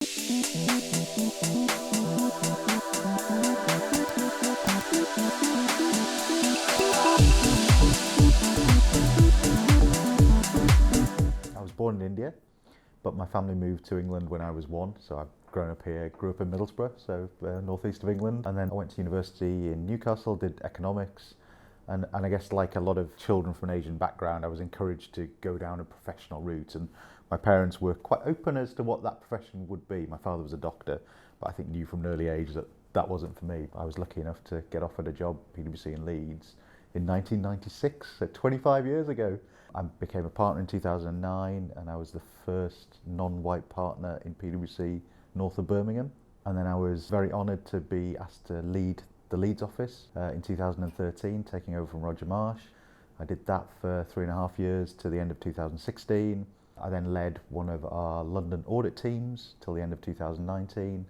I was born in India, but my family moved to England when I was 1, so I've grown up here, grew up in Middlesbrough, so northeast of England, and then I went to university in Newcastle, did economics, and I guess like a lot of children from an Asian background, I was encouraged to go down a professional route, and my parents were quite open as to what that profession would be. My father was a doctor, but I think knew from an early age that that wasn't for me. I was lucky enough to get offered a job at PwC in Leeds in 1996, so 25 years ago. I became a partner in 2009, and I was the first non-white partner in PwC north of Birmingham. And then I was very honoured to be asked to lead the Leeds office in 2013, taking over from Roger Marsh. I did that for 3.5 years to the end of 2016. I then led one of our London audit teams till the end of 2019,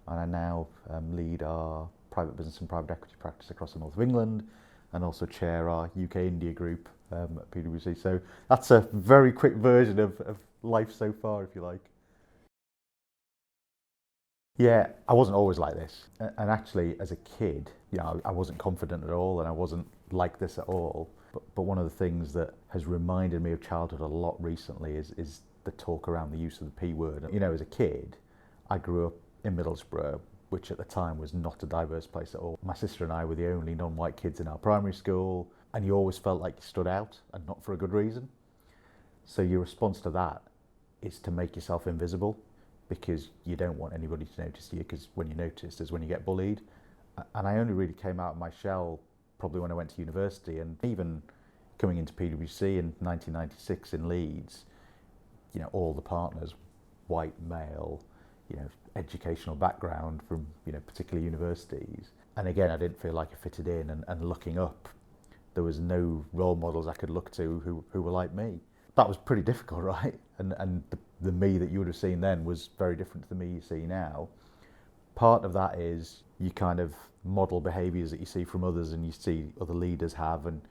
and I now lead our private business and private equity practice across the north of England, and also chair our UK India group at PwC. So that's a very quick version of life so far, if you like. Yeah, I wasn't always like this. And actually, as a kid, I wasn't confident at all, and I wasn't like this at all. But one of the things that has reminded me of childhood a lot recently is the talk around the use of the P word. As a kid, I grew up in Middlesbrough, which at the time was not a diverse place at all. My sister and I were the only non-white kids in our primary school, and you always felt like you stood out, and not for a good reason. So your response to that is to make yourself invisible, because you don't want anybody to notice you, because when you're noticed is when you get bullied. And I only really came out of my shell probably when I went to university, and even coming into PwC in 1996 in Leeds, all the partners, white, male, educational background from, particular universities. And again, I didn't feel like I fitted in, and looking up, there was no role models I could look to who were like me. That was pretty difficult, right? And the me that you would have seen then was very different to the me you see now. Part of that is you kind of model behaviours that you see from others and you see other leaders have, and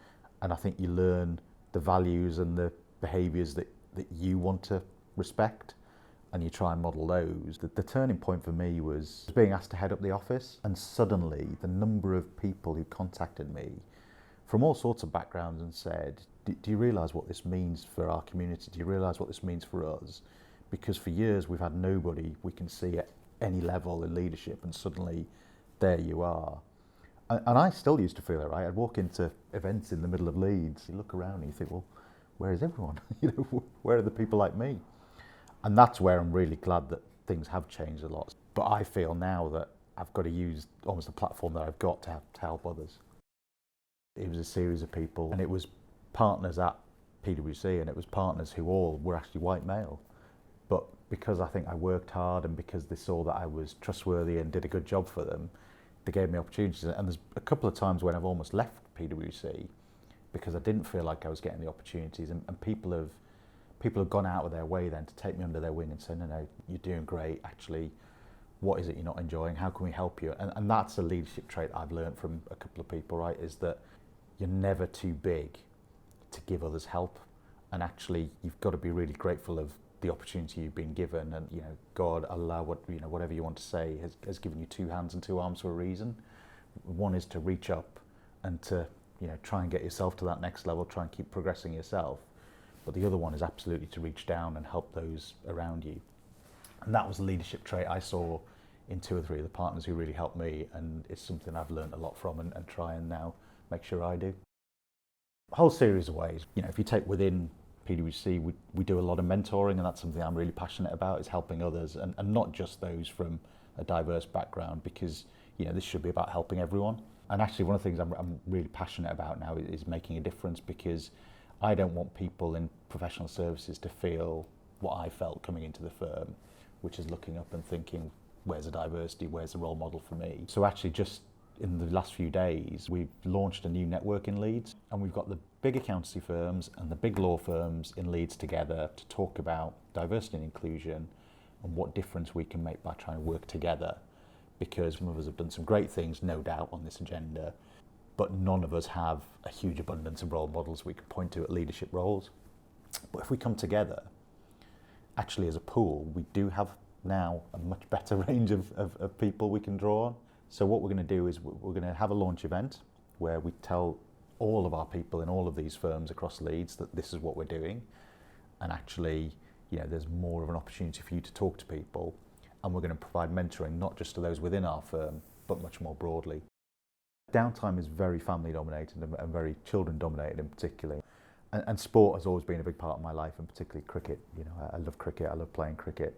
I think you learn the values and the behaviours that you want to respect, and you try and model those. The turning point for me was being asked to head up the office, and suddenly the number of people who contacted me from all sorts of backgrounds and said, do you realise what this means for our community? Do you realise what this means for us? Because for years we've had nobody we can see at any level in leadership, and suddenly there you are. And I still used to feel it, right? I'd walk into events in the middle of Leeds, you look around and you think, well, where is everyone? Where are the people like me? And that's where I'm really glad that things have changed a lot. But I feel now that I've got to use almost the platform that I've got to help others. It was a series of people, and it was partners at PwC, and it was partners who all were actually white male. But because I think I worked hard, and because they saw that I was trustworthy and did a good job for them, they gave me opportunities. And there's a couple of times when I've almost left PwC because I didn't feel like I was getting the opportunities, and people have gone out of their way then to take me under their wing and say, no, you're doing great, actually, what is it you're not enjoying, how can we help you? And that's a leadership trait I've learned from a couple of people, right, is that you're never too big to give others help, and actually you've got to be really grateful of the opportunity you've been given, and God, Allah, whatever you want to say, has given you 2 hands and 2 arms for a reason. One is to reach up and to try and get yourself to that next level, try and keep progressing yourself, but the other one is absolutely to reach down and help those around you. And that was a leadership trait I saw in 2 or 3 of the partners who really helped me, and it's something I've learned a lot from, and try and now make sure I do. A whole series of ways. If you take within PwC, we do a lot of mentoring, and that's something I'm really passionate about, is helping others, and not just those from a diverse background, because this should be about helping everyone. And actually one of the things I'm really passionate about now is making a difference, because I don't want people in professional services to feel what I felt coming into the firm, which is looking up and thinking, where's the diversity, where's the role model for me? So actually just in the last few days, we've launched a new network in Leeds, and we've got the big accountancy firms and the big law firms in Leeds together to talk about diversity and inclusion and what difference we can make by trying to work together. Because some of us have done some great things, no doubt, on this agenda, but none of us have a huge abundance of role models we can point to at leadership roles. But if we come together, actually as a pool, we do have now a much better range of people we can draw on. So what we're going to do is we're going to have a launch event where we tell all of our people in all of these firms across Leeds that this is what we're doing, and actually, you know, there's more of an opportunity for you to talk to people, and we're going to provide mentoring not just to those within our firm but much more broadly. Downtime is very family dominated and very children dominated in particular, and sport has always been a big part of my life, and particularly cricket. You know, I love cricket, I love playing cricket.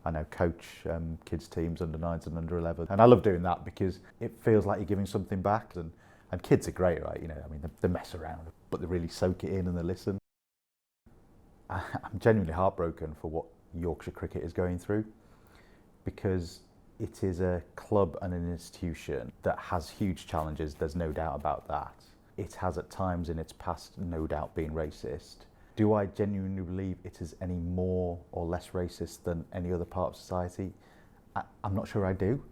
I now coach kids teams under 9s and under 11, and I love doing that because it feels like you're giving something back, and kids are great, right? You know, I mean, they mess around, but they really soak it in and they listen. I'm genuinely heartbroken for what Yorkshire cricket is going through, because it is a club and an institution that has huge challenges, there's no doubt about that. It has at times in its past no doubt been racist. Do I genuinely believe it is any more or less racist than any other part of society? I'm not sure I do.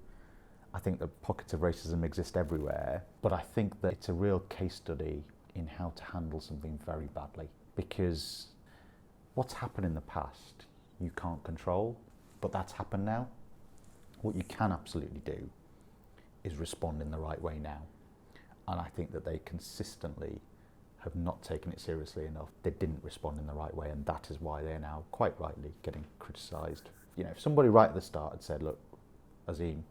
I think that pockets of racism exist everywhere, but I think that it's a real case study in how to handle something very badly, because what's happened in the past you can't control, but that's happened now. What you can absolutely do is respond in the right way now. And I think that they consistently have not taken it seriously enough. They didn't respond in the right way, and that is why they're now quite rightly getting criticised. You know, if somebody right at the start had said, look, Azim,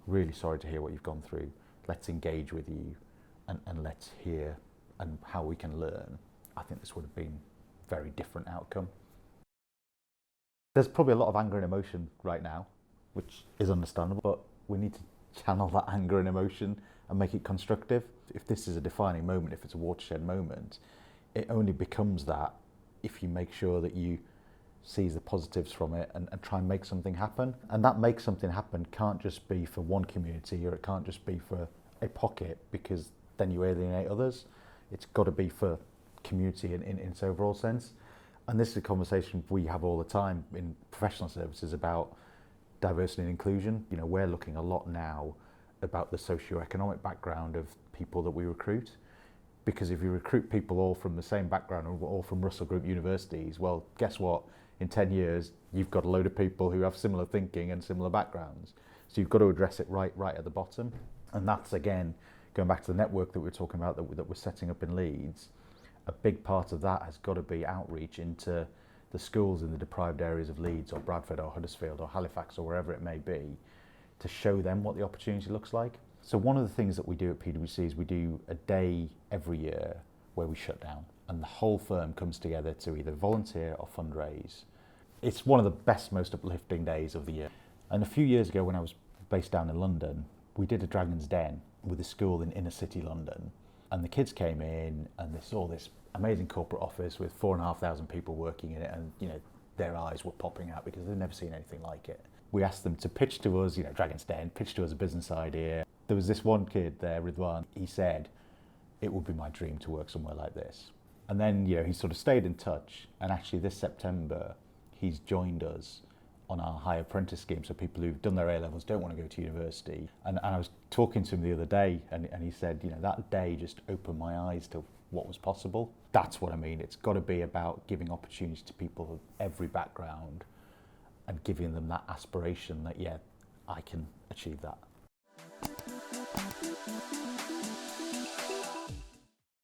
really sorry to hear what you've gone through, let's engage with you and let's hear and how we can learn, I think this would have been a very different outcome. There's probably a lot of anger and emotion right now, which is understandable, but we need to channel that anger and emotion and make it constructive. If this is a defining moment, if it's a watershed moment, it only becomes that if you make sure that you seize the positives from it and try and make something happen. And that make something happen can't just be for one community, or it can't just be for a pocket, because then you alienate others. It's got to be for community in its overall sense. And this is a conversation we have all the time in professional services about diversity and inclusion. You know, we're looking a lot now about the socio-economic background of people that we recruit, because if you recruit people all from the same background or all from Russell Group universities, well, guess what? In 10 years, you've got a load of people who have similar thinking and similar backgrounds. So you've got to address it right at the bottom. And that's, again, going back to the network that we were talking about that we're setting up in Leeds. A big part of that has got to be outreach into the schools in the deprived areas of Leeds or Bradford or Huddersfield or Halifax or wherever it may be, to show them what the opportunity looks like. So one of the things that we do at PwC is we do a day every year where we shut down, and the whole firm comes together to either volunteer or fundraise. It's one of the best, most uplifting days of the year. And a few years ago, when I was based down in London, we did a Dragon's Den with a school in inner city London, and the kids came in and they saw this amazing corporate office with 4,500 people working in it, and you know, their eyes were popping out because they'd never seen anything like it. We asked them to pitch to us, you know, Dragon's Den, pitch to us a business idea. There was this one kid there, Ridwan, he said, it would be my dream to work somewhere like this. And then, you know, he sort of stayed in touch, and actually this September, he's joined us on our high apprentice scheme, so people who've done their A-levels don't want to go to university. And I was talking to him the other day, and he said, you know, that day just opened my eyes to what was possible. That's what I mean. It's got to be about giving opportunities to people of every background and giving them that aspiration that, yeah, I can achieve that.